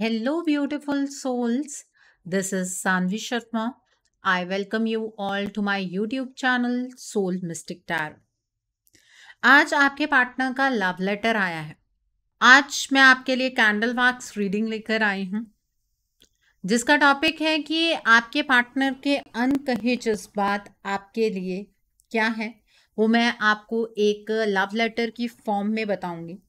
Hello, beautiful souls. This is Sanvi Sharma. I welcome you all to my YouTube channel Soul Mystic Tarot. आज आपके partner का love letter आया है। आज मैं आपके लिए कैंडल वैक्स रीडिंग लेकर आई हूँ, जिसका टॉपिक है कि आपके पार्टनर के अनकहे जज्बात आपके लिए क्या है। वो मैं आपको एक लव लेटर की फॉर्म में बताऊंगी।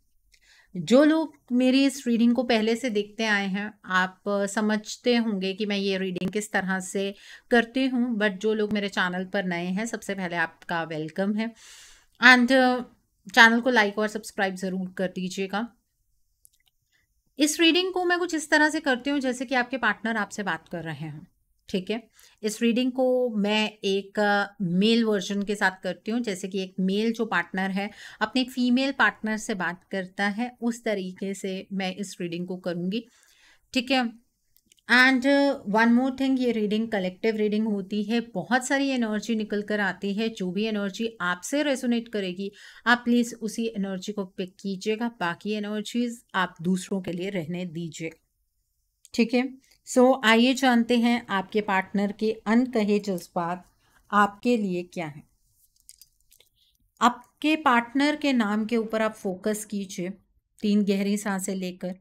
जो लोग मेरी इस रीडिंग को पहले से देखते आए हैं, आप समझते होंगे कि मैं ये रीडिंग किस तरह से करती हूँ। बट जो लोग मेरे चैनल पर नए हैं, सबसे पहले आपका वेलकम है। एंड चैनल को लाइक और सब्सक्राइब ज़रूर कर दीजिएगा। इस रीडिंग को मैं कुछ इस तरह से करती हूँ जैसे कि आपके पार्टनर आपसे बात कर रहे हैं। ठीक है। इस रीडिंग को मैं एक मेल वर्जन के साथ करती हूँ, जैसे कि एक मेल जो पार्टनर है अपने एक फीमेल पार्टनर से बात करता है, उस तरीके से मैं इस रीडिंग को करूँगी। ठीक है। एंड वन मोर थिंग, ये रीडिंग कलेक्टिव रीडिंग होती है। बहुत सारी एनर्जी निकल कर आती है। जो भी एनर्जी आपसे रेजोनेट करेगी, आप प्लीज़ उसी एनर्जी को पिक कीजिएगा। बाकी एनर्जीज आप दूसरों के लिए रहने दीजिए। ठीक है। सो आइए जानते हैं आपके पार्टनर के अनकहे जज्बात आपके लिए क्या है। आपके पार्टनर के नाम के ऊपर आप फोकस कीजिए, 3 गहरी सांसें लेकर।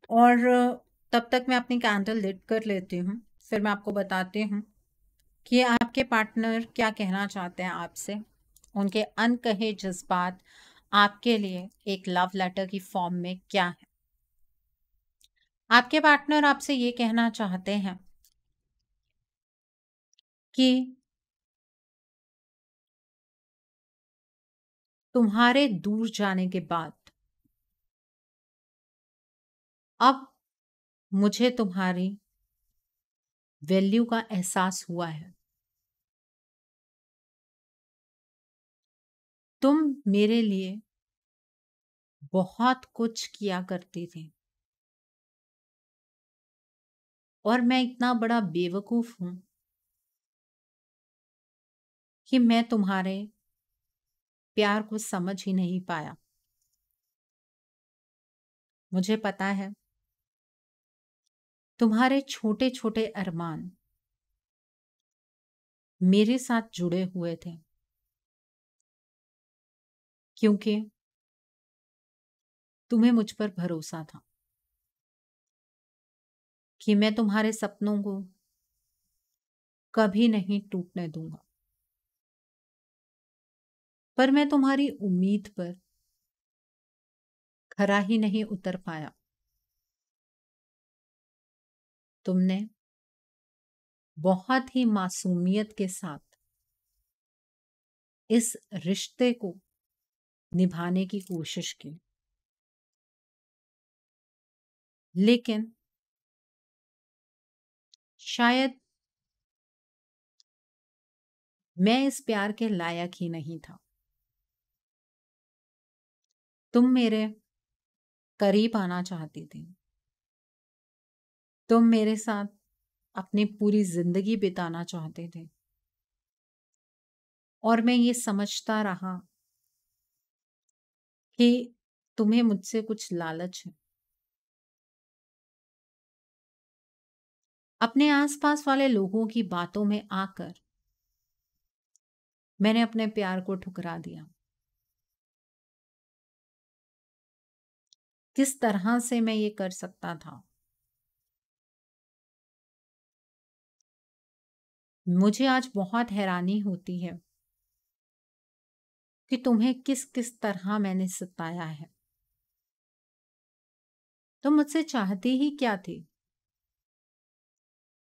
और तब तक मैं अपनी कैंडल लिट कर लेती हूँ, फिर मैं आपको बताती हूँ कि आपके पार्टनर क्या कहना चाहते हैं आपसे। उनके अनकहे जज्बात आपके लिए एक लव लेटर की फॉर्म में क्या है। आपके पार्टनर आपसे ये कहना चाहते हैं कि तुम्हारे दूर जाने के बाद अब मुझे तुम्हारी वैल्यू का एहसास हुआ है। तुम मेरे लिए बहुत कुछ किया करती थी और मैं इतना बड़ा बेवकूफ हूं कि मैं तुम्हारे प्यार को समझ ही नहीं पाया। मुझे पता है तुम्हारे छोटे छोटे अरमान मेरे साथ जुड़े हुए थे, क्योंकि तुम्हें मुझ पर भरोसा था कि मैं तुम्हारे सपनों को कभी नहीं टूटने दूंगा। पर मैं तुम्हारी उम्मीद पर खरा ही नहीं उतर पाया। तुमने बहुत ही मासूमियत के साथ इस रिश्ते को निभाने की कोशिश की, लेकिन शायद मैं इस प्यार के लायक ही नहीं था। तुम मेरे करीब आना चाहती थी, तुम मेरे साथ अपनी पूरी जिंदगी बिताना चाहते थे, और मैं ये समझता रहा कि तुम्हें मुझसे कुछ लालच है। अपने आसपास वाले लोगों की बातों में आकर मैंने अपने प्यार को ठुकरा दिया। किस तरह से मैं ये कर सकता था? मुझे आज बहुत हैरानी होती है कि तुम्हें किस किस तरह मैंने सताया है। तुम मुझसे चाहती ही क्या थी?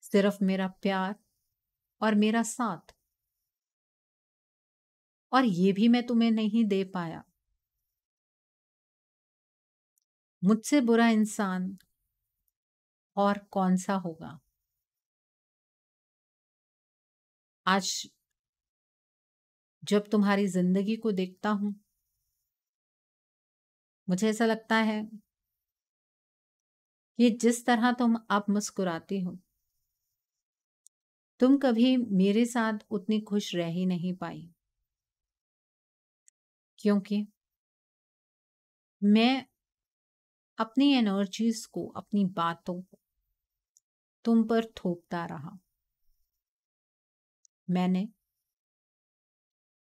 सिर्फ मेरा प्यार और मेरा साथ, और ये भी मैं तुम्हें नहीं दे पाया। मुझसे बुरा इंसान और कौन सा होगा। आज जब तुम्हारी जिंदगी को देखता हूं, मुझे ऐसा लगता है कि जिस तरह तुम अब मुस्कुराती हो, तुम कभी मेरे साथ उतनी खुश रह ही नहीं पाई। क्योंकि मैं अपनी एनर्जीज को, अपनी बातों को तुम पर थोपता रहा। मैंने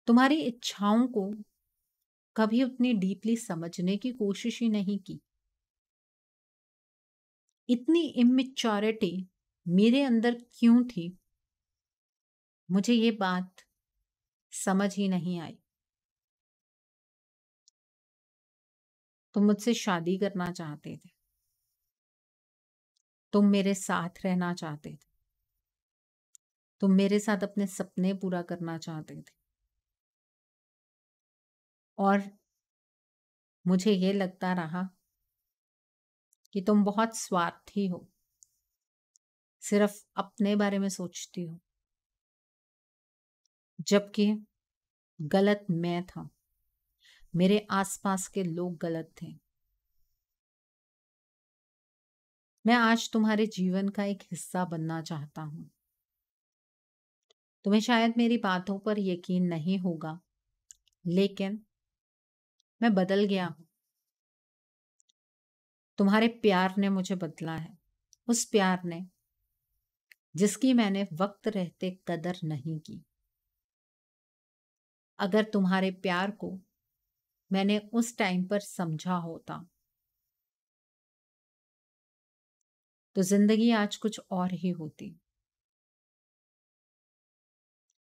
तुम्हारी इच्छाओं को कभी उतनी डीपली समझने की कोशिश ही नहीं की। इतनी इमेच्योरिटी मेरे अंदर क्यों थी, मुझे ये बात समझ ही नहीं आई। तुम मुझसे शादी करना चाहते थे, तुम मेरे साथ रहना चाहते थे, तुम मेरे साथ अपने सपने पूरा करना चाहते थे, और मुझे ये लगता रहा कि तुम बहुत स्वार्थी हो, सिर्फ अपने बारे में सोचती हो, जबकि गलत मैं था, मेरे आसपास के लोग गलत थे। मैं आज तुम्हारे जीवन का एक हिस्सा बनना चाहता हूं। तुम्हें शायद मेरी बातों पर यकीन नहीं होगा, लेकिन मैं बदल गया हूं। तुम्हारे प्यार ने मुझे बदला है, उस प्यार ने जिसकी मैंने वक्त रहते कदर नहीं की। अगर तुम्हारे प्यार को मैंने उस टाइम पर समझा होता तो जिंदगी आज कुछ और ही होती।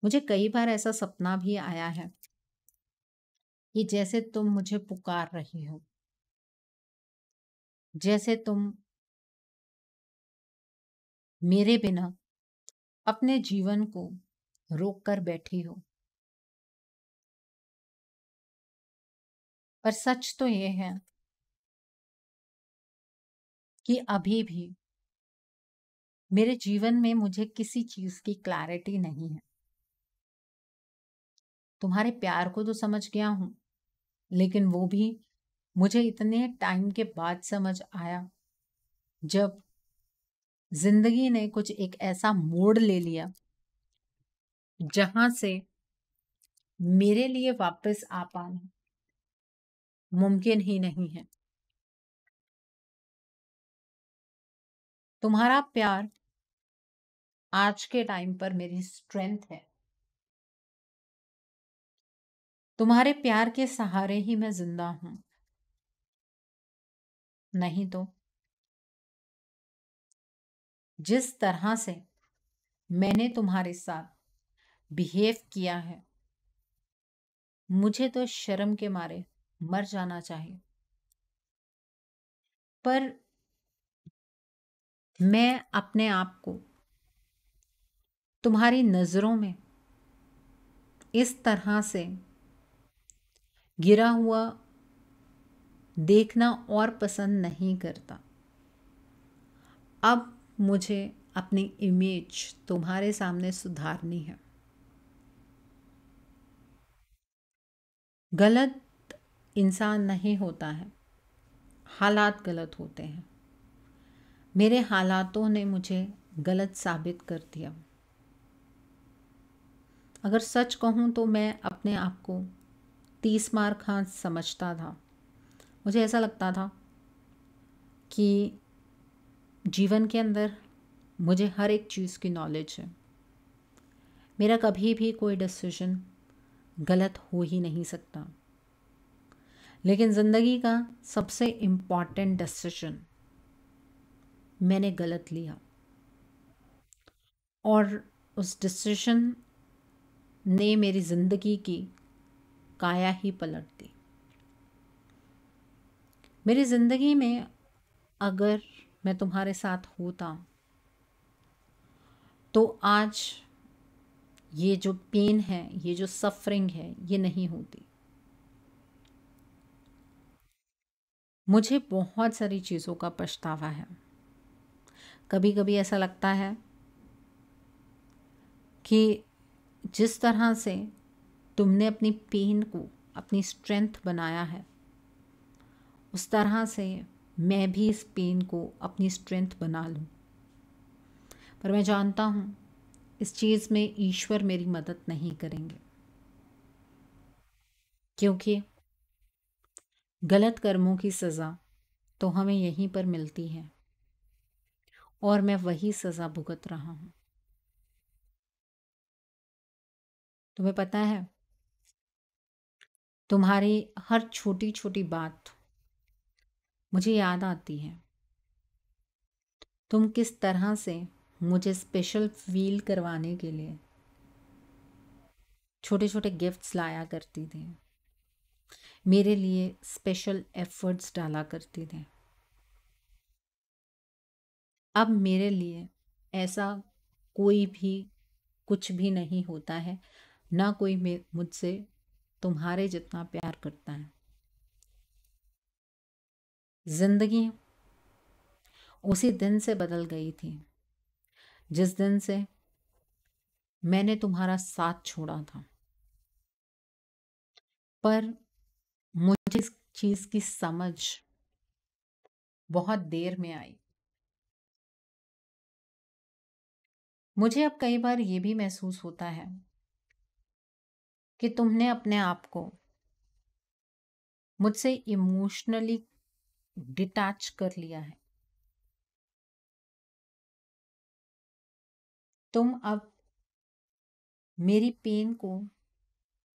मुझे कई बार ऐसा सपना भी आया है कि जैसे तुम मुझे पुकार रही हो, जैसे तुम मेरे बिना अपने जीवन को रोक कर बैठी हो। पर सच तो ये है कि अभी भी मेरे जीवन में मुझे किसी चीज की क्लैरिटी नहीं है। तुम्हारे प्यार को तो समझ गया हूं, लेकिन वो भी मुझे इतने टाइम के बाद समझ आया, जब जिंदगी ने कुछ एक ऐसा मोड़ ले लिया जहां से मेरे लिए वापस आ पाना मुमकिन ही नहीं है। तुम्हारा प्यार आज के टाइम पर मेरी स्ट्रेंथ है। तुम्हारे प्यार के सहारे ही मैं जिंदा हूं, नहीं तो जिस तरह से मैंने तुम्हारे साथ बिहेव किया है, मुझे तो शर्म के मारे मर जाना चाहिए। पर मैं अपने आप को तुम्हारी नजरों में इस तरह से गिरा हुआ देखना और पसंद नहीं करता। अब मुझे अपनी इमेज तुम्हारे सामने सुधारनी है। गलत इंसान नहीं होता है, हालात गलत होते हैं। मेरे हालातों ने मुझे गलत साबित कर दिया। अगर सच कहूँ तो मैं अपने आप को 30 मार खां समझता था। मुझे ऐसा लगता था कि जीवन के अंदर मुझे हर एक चीज़ की नॉलेज है, मेरा कभी भी कोई डिसीजन गलत हो ही नहीं सकता। लेकिन ज़िंदगी का सबसे इम्पॉर्टेंट डिसीजन मैंने गलत लिया, और उस डिसीजन ने मेरी ज़िंदगी की काया ही पलट दी। मेरी ज़िंदगी में अगर मैं तुम्हारे साथ होता तो आज ये जो पेन है, ये जो सफरिंग है, ये नहीं होती। मुझे बहुत सारी चीज़ों का पछतावा है। कभी कभी ऐसा लगता है कि जिस तरह से तुमने अपनी पेन को अपनी स्ट्रेंथ बनाया है, उस तरह से मैं भी इस पेन को अपनी स्ट्रेंथ बना लूं। पर मैं जानता हूँ इस चीज़ में ईश्वर मेरी मदद नहीं करेंगे, क्योंकि गलत कर्मों की सज़ा तो हमें यहीं पर मिलती है और मैं वही सज़ा भुगत रहा हूँ। तुम्हें पता है, तुम्हारी हर छोटी-छोटी बात मुझे याद आती है। तुम किस तरह से मुझे स्पेशल फ़ील करवाने के लिए छोटे-छोटे गिफ्ट्स लाया करती थी। मेरे लिए स्पेशल एफ़र्ट्स डाला करती थी। अब मेरे लिए ऐसा कोई भी कुछ भी नहीं होता है, ना कोई मुझसे तुम्हारे जितना प्यार करता है। ज़िंदगी उसी दिन से बदल गई थी जिस दिन से मैंने तुम्हारा साथ छोड़ा था। पर मुझे इस चीज़ की समझ बहुत देर में आई। मुझे अब कई बार ये भी महसूस होता है कि तुमने अपने आप को मुझसे इमोशनली डिटैच कर लिया है। तुम अब मेरी पेन को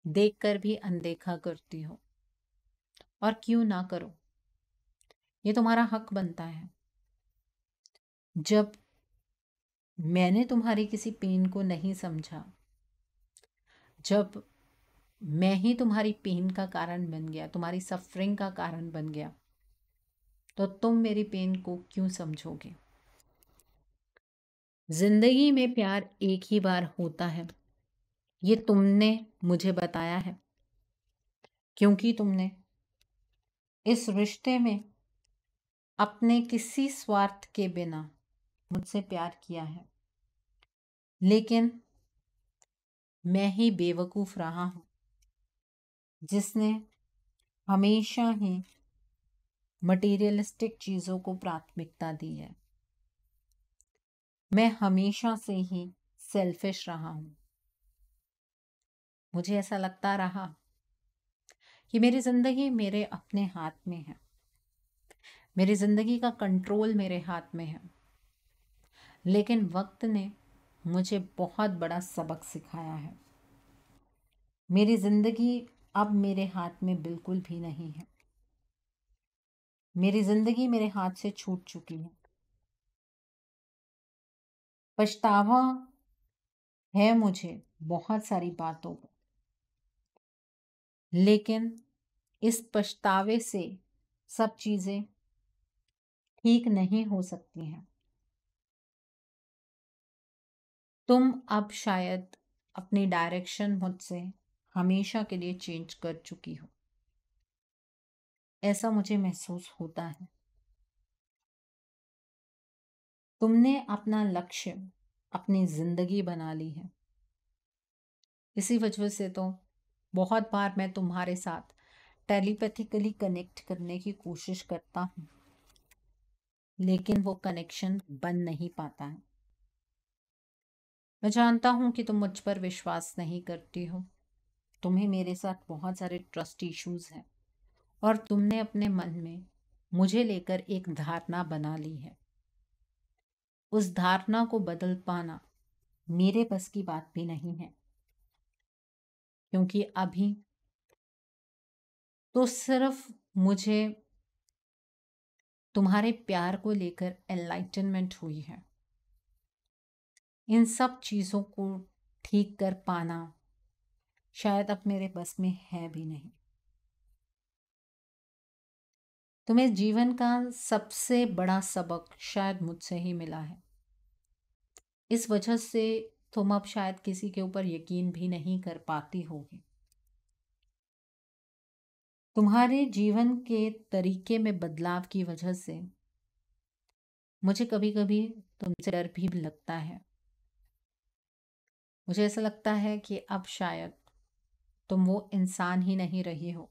देखकर भी अनदेखा करती हो, और क्यों ना करो, ये तुम्हारा हक बनता है। जब मैंने तुम्हारी किसी पेन को नहीं समझा, जब मैं ही तुम्हारी पेन का कारण बन गया, तुम्हारी सफरिंग का कारण बन गया, तो तुम मेरी पेन को क्यों समझोगे? जिंदगी में प्यार एक ही बार होता है, ये तुमने मुझे बताया है, क्योंकि तुमने इस रिश्ते में अपने किसी स्वार्थ के बिना मुझसे प्यार किया है। लेकिन मैं ही बेवकूफ रहा हूं, जिसने हमेशा ही मटेरियलिस्टिक चीजों को प्राथमिकता दी है। मैं हमेशा से ही सेल्फिश रहा हूं। मुझे ऐसा लगता रहा कि मेरी जिंदगी मेरे अपने हाथ में है, मेरी जिंदगी का कंट्रोल मेरे हाथ में है। लेकिन वक्त ने मुझे बहुत बड़ा सबक सिखाया है। मेरी जिंदगी अब मेरे हाथ में बिल्कुल भी नहीं है। मेरी जिंदगी मेरे हाथ से छूट चुकी है। पछतावा है मुझे बहुत सारी बातों को, लेकिन इस पछतावे से सब चीजें ठीक नहीं हो सकती हैं। तुम अब शायद अपनी डायरेक्शन मुझसे हमेशा के लिए चेंज कर चुकी हो, ऐसा मुझे महसूस होता है। तुमने अपना लक्ष्य अपनी जिंदगी बना ली है। इसी वजह से तो बहुत बार मैं तुम्हारे साथ टेलीपैथिकली कनेक्ट करने की कोशिश करता हूँ, लेकिन वो कनेक्शन बन नहीं पाता है। मैं जानता हूँ कि तुम मुझ पर विश्वास नहीं करती हो। तुम्हें मेरे साथ बहुत सारे ट्रस्ट इश्यूज हैं, और तुमने अपने मन में मुझे लेकर एक धारणा बना ली है। उस धारणा को बदल पाना मेरे बस की बात भी नहीं है, क्योंकि अभी तो सिर्फ मुझे तुम्हारे प्यार को लेकर एनलाइटनमेंट हुई है। इन सब चीज़ों को ठीक कर पाना शायद अब मेरे बस में है भी नहीं। तुम्हें जीवन का सबसे बड़ा सबक शायद मुझसे ही मिला है। इस वजह से तुम अब शायद किसी के ऊपर यकीन भी नहीं कर पाती होगी। तुम्हारे जीवन के तरीके में बदलाव की वजह से मुझे कभी कभी तुमसे डर भी लगता है। मुझे ऐसा लगता है कि अब शायद तुम वो इंसान ही नहीं रही हो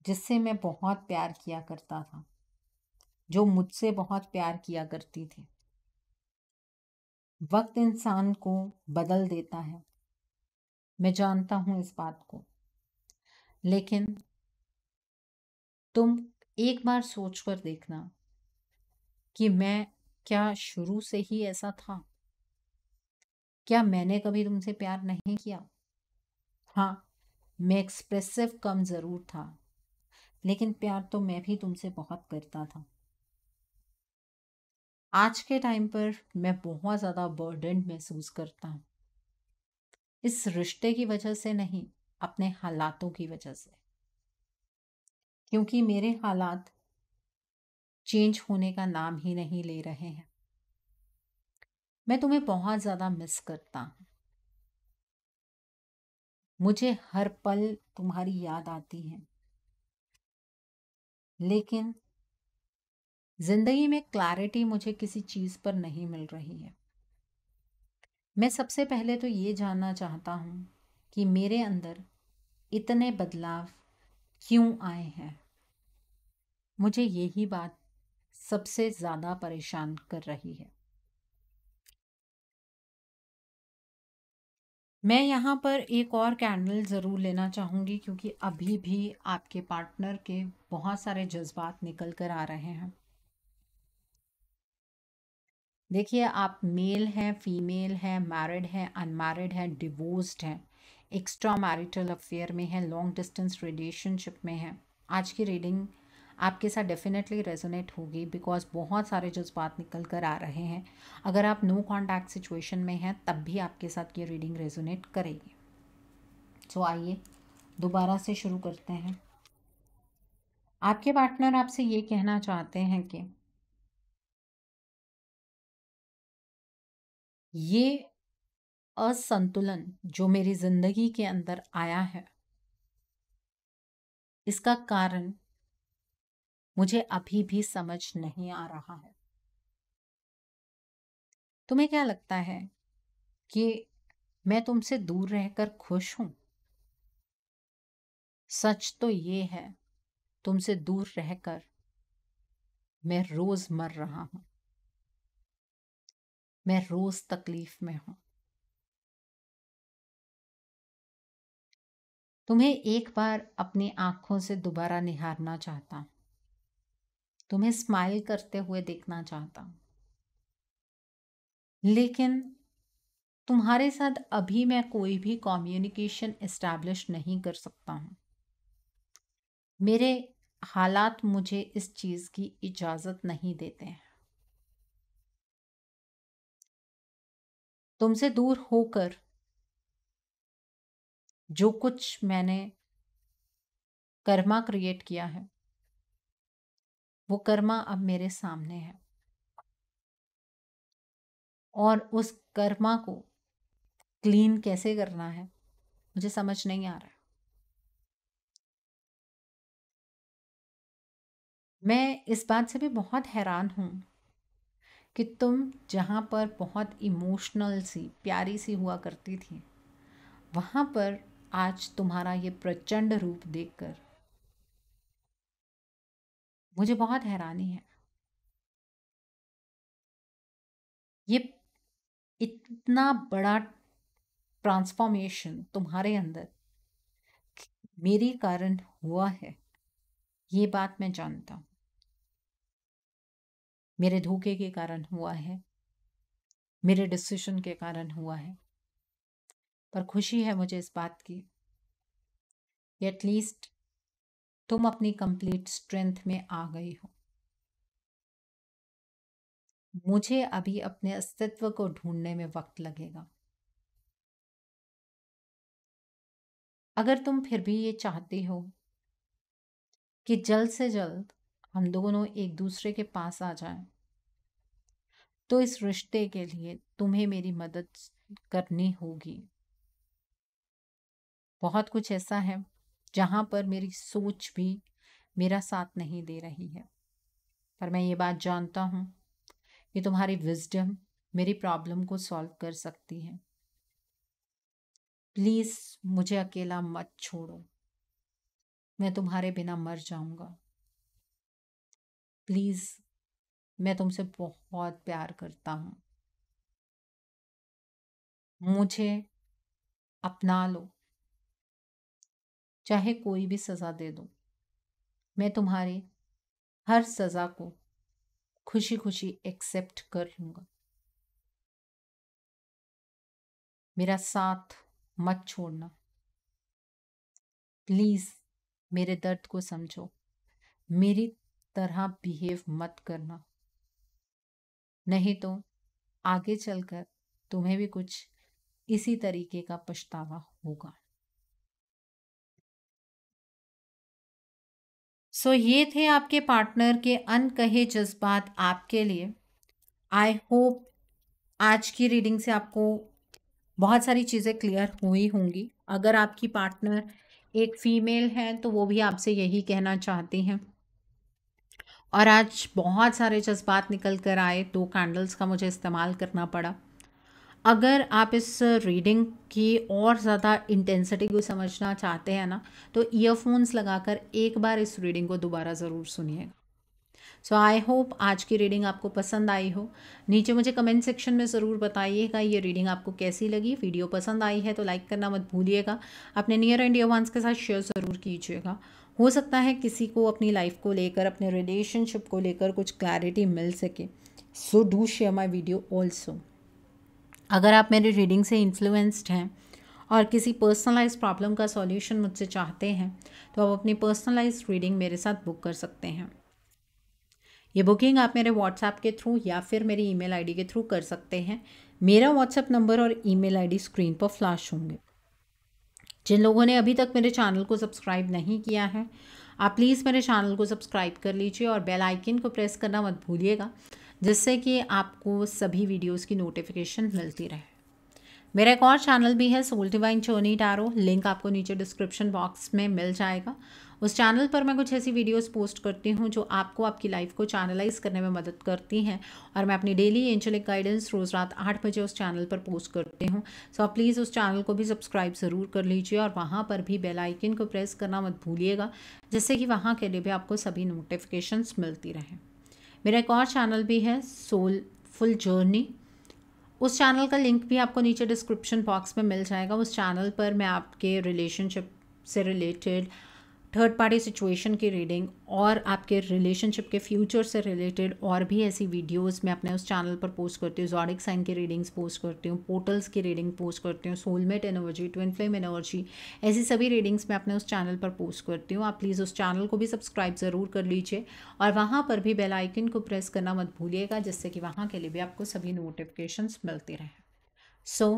जिससे मैं बहुत प्यार किया करता था, जो मुझसे बहुत प्यार किया करती थी। वक्त इंसान को बदल देता है, मैं जानता हूं इस बात को, लेकिन तुम एक बार सोच कर देखना कि मैं क्या शुरू से ही ऐसा था? क्या मैंने कभी तुमसे प्यार नहीं किया? हाँ, मैं एक्सप्रेसिव कम ज़रूर था, लेकिन प्यार तो मैं भी तुमसे बहुत करता था। आज के टाइम पर मैं बहुत ज़्यादा बर्डन्ड महसूस करता हूँ। इस रिश्ते की वजह से नहीं, अपने हालातों की वजह से। क्योंकि मेरे हालात चेंज होने का नाम ही नहीं ले रहे हैं। मैं तुम्हें बहुत ज़्यादा मिस करता हूँ। मुझे हर पल तुम्हारी याद आती है, लेकिन जिंदगी में क्लैरिटी मुझे किसी चीज़ पर नहीं मिल रही है। मैं सबसे पहले तो ये जानना चाहता हूँ कि मेरे अंदर इतने बदलाव क्यों आए हैं। मुझे यही बात सबसे ज़्यादा परेशान कर रही है। मैं यहाँ पर एक और कैंडल ज़रूर लेना चाहूँगी, क्योंकि अभी भी आपके पार्टनर के बहुत सारे जज्बात निकल कर आ रहे हैं। देखिए, आप मेल हैं, फीमेल हैं, मैरिड हैं, अनमैरिड हैं, डिवोर्स्ड हैं, एक्स्ट्रा मैरिटल अफेयर में हैं, लॉन्ग डिस्टेंस रिलेशनशिप में हैं। आज की रीडिंग आपके साथ डेफिनेटली रेजोनेट होगी, बिकॉज बहुत सारे जज्बात निकल कर आ रहे हैं। अगर आप नो कॉन्टैक्ट सिचुएशन में हैं तब भी आपके साथ ये रीडिंग रेजोनेट करेगी। सो आइए दोबारा से शुरू करते हैं। आपके पार्टनर आपसे ये कहना चाहते हैं कि ये असंतुलन जो मेरी जिंदगी के अंदर आया है, इसका कारण मुझे अभी भी समझ नहीं आ रहा है। तुम्हें क्या लगता है कि मैं तुमसे दूर रहकर खुश हूं? सच तो ये है, तुमसे दूर रहकर मैं रोज मर रहा हूं। मैं रोज तकलीफ में हूं। तुम्हें एक बार अपनी आंखों से दोबारा निहारना चाहता हूं। तुम्हें स्माइल करते हुए देखना चाहता हूं। लेकिन तुम्हारे साथ अभी मैं कोई भी कम्युनिकेशन एस्टैब्लिश नहीं कर सकता हूं। मेरे हालात मुझे इस चीज की इजाजत नहीं देते हैं। तुमसे दूर होकर जो कुछ मैंने कर्मा क्रिएट किया है, वो कर्मा अब मेरे सामने है, और उस कर्मा को क्लीन कैसे करना है मुझे समझ नहीं आ रहा। मैं इस बात से भी बहुत हैरान हूं कि तुम जहां पर बहुत इमोशनल सी प्यारी सी हुआ करती थी, वहां पर आज तुम्हारा ये प्रचंड रूप देखकर मुझे बहुत हैरानी है। ये इतना बड़ा ट्रांसफॉर्मेशन तुम्हारे अंदर मेरे कारण हुआ है, ये बात मैं जानता हूँ। मेरे धोखे के कारण हुआ है, मेरे डिसीजन के कारण हुआ है। पर खुशी है मुझे इस बात की कि एटलीस्ट तुम अपनी कंप्लीट स्ट्रेंथ में आ गई हो। मुझे अभी अपने अस्तित्व को ढूंढने में वक्त लगेगा। अगर तुम फिर भी ये चाहती हो कि जल्द से जल्द हम दोनों एक दूसरे के पास आ जाएं, तो इस रिश्ते के लिए तुम्हें मेरी मदद करनी होगी। बहुत कुछ ऐसा है जहां पर मेरी सोच भी मेरा साथ नहीं दे रही है, पर मैं ये बात जानता हूं कि तुम्हारी विजडम मेरी प्रॉब्लम को सॉल्व कर सकती है। प्लीज मुझे अकेला मत छोड़ो। मैं तुम्हारे बिना मर जाऊंगा। प्लीज, मैं तुमसे बहुत प्यार करता हूं। मुझे अपना लो, चाहे कोई भी सजा दे दो। मैं तुम्हारी हर सज़ा को खुशी खुशी एक्सेप्ट कर लूँगा। मेरा साथ मत छोड़ना। प्लीज़ मेरे दर्द को समझो। मेरी तरह बिहेव मत करना, नहीं तो आगे चलकर तुम्हें भी कुछ इसी तरीके का पछतावा होगा। ये थे आपके पार्टनर के अनकहे जज्बात आपके लिए। आई होप आज की रीडिंग से आपको बहुत सारी चीज़ें क्लियर हुई होंगी। अगर आपकी पार्टनर एक फीमेल है तो वो भी आपसे यही कहना चाहती हैं। और आज बहुत सारे जज्बात निकल कर आए, 2 कैंडल्स का मुझे इस्तेमाल करना पड़ा। अगर आप इस रीडिंग की और ज़्यादा इंटेंसिटी को समझना चाहते हैं ना, तो ईयरफोन्स लगाकर एक बार इस रीडिंग को दोबारा ज़रूर सुनिएगा। आई होप आज की रीडिंग आपको पसंद आई हो। नीचे मुझे कमेंट सेक्शन में ज़रूर बताइएगा ये रीडिंग आपको कैसी लगी। वीडियो पसंद आई है तो लाइक करना मत भूलिएगा। अपने नियर एंड डियर वंस के साथ शेयर ज़रूर कीजिएगा। हो सकता है किसी को अपनी लाइफ को लेकर, अपने रिलेशनशिप को लेकर कुछ क्लैरिटी मिल सके। So do share my video also. अगर आप मेरी रीडिंग से इन्फ्लुएंस्ड हैं और किसी पर्सनलाइज प्रॉब्लम का सॉल्यूशन मुझसे चाहते हैं तो आप अपनी पर्सनलाइज रीडिंग मेरे साथ बुक कर सकते हैं। ये बुकिंग आप मेरे व्हाट्सएप के थ्रू या फिर मेरी ईमेल आईडी के थ्रू कर सकते हैं। मेरा व्हाट्सएप नंबर और ईमेल आईडी स्क्रीन पर फ्लैश होंगे। जिन लोगों ने अभी तक मेरे चैनल को सब्सक्राइब नहीं किया है, आप प्लीज़ मेरे चैनल को सब्सक्राइब कर लीजिए और बेल आइकन को प्रेस करना मत भूलिएगा, जिससे कि आपको सभी वीडियोस की नोटिफिकेशन मिलती रहे। मेरा एक और चैनल भी है, soul divine journey tarot. Link आपको नीचे डिस्क्रिप्शन बॉक्स में मिल जाएगा। उस चैनल पर मैं कुछ ऐसी वीडियोस पोस्ट करती हूँ जो आपको आपकी लाइफ को चैनलाइज करने में मदद करती हैं, और मैं अपनी डेली एंजेलिक गाइडेंस रोज़ रात 8 बजे उस चैनल पर पोस्ट करती हूँ। आप प्लीज़ उस चैनल को भी सब्सक्राइब ज़रूर कर लीजिए और वहाँ पर भी बेल आइकन को प्रेस करना मत भूलिएगा, जिससे कि वहाँ के लिए भी आपको सभी नोटिफिकेशंस मिलती रहें। मेरा एक और चैनल भी है, सोलफुल जर्नी। उस चैनल का लिंक भी आपको नीचे डिस्क्रिप्शन बॉक्स में मिल जाएगा। उस चैनल पर मैं आपके रिलेशनशिप से रिलेटेड, थर्ड पार्टी सिचुएशन की रीडिंग और आपके रिलेशनशिप के फ्यूचर से रिलेटेड और भी ऐसी वीडियोस मैं अपने उस चैनल पर पोस्ट करती हूँ। ज़ोडिक साइन की रीडिंग्स पोस्ट करती हूँ, पोर्टल्स की रीडिंग पोस्ट करती हूँ, soulmate energy, twin flame energy, ऐसी सभी रीडिंग्स मैं अपने उस चैनल पर पोस्ट करती हूँ। आप प्लीज़ उस चैनल को भी सब्सक्राइब ज़रूर कर लीजिए और वहाँ पर भी बेल आइकन को प्रेस करना मत भूलिएगा, जिससे कि वहाँ के लिए भी आपको सभी नोटिफिकेशंस मिलती रहें। So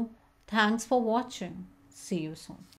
thanks for watching. See you soon.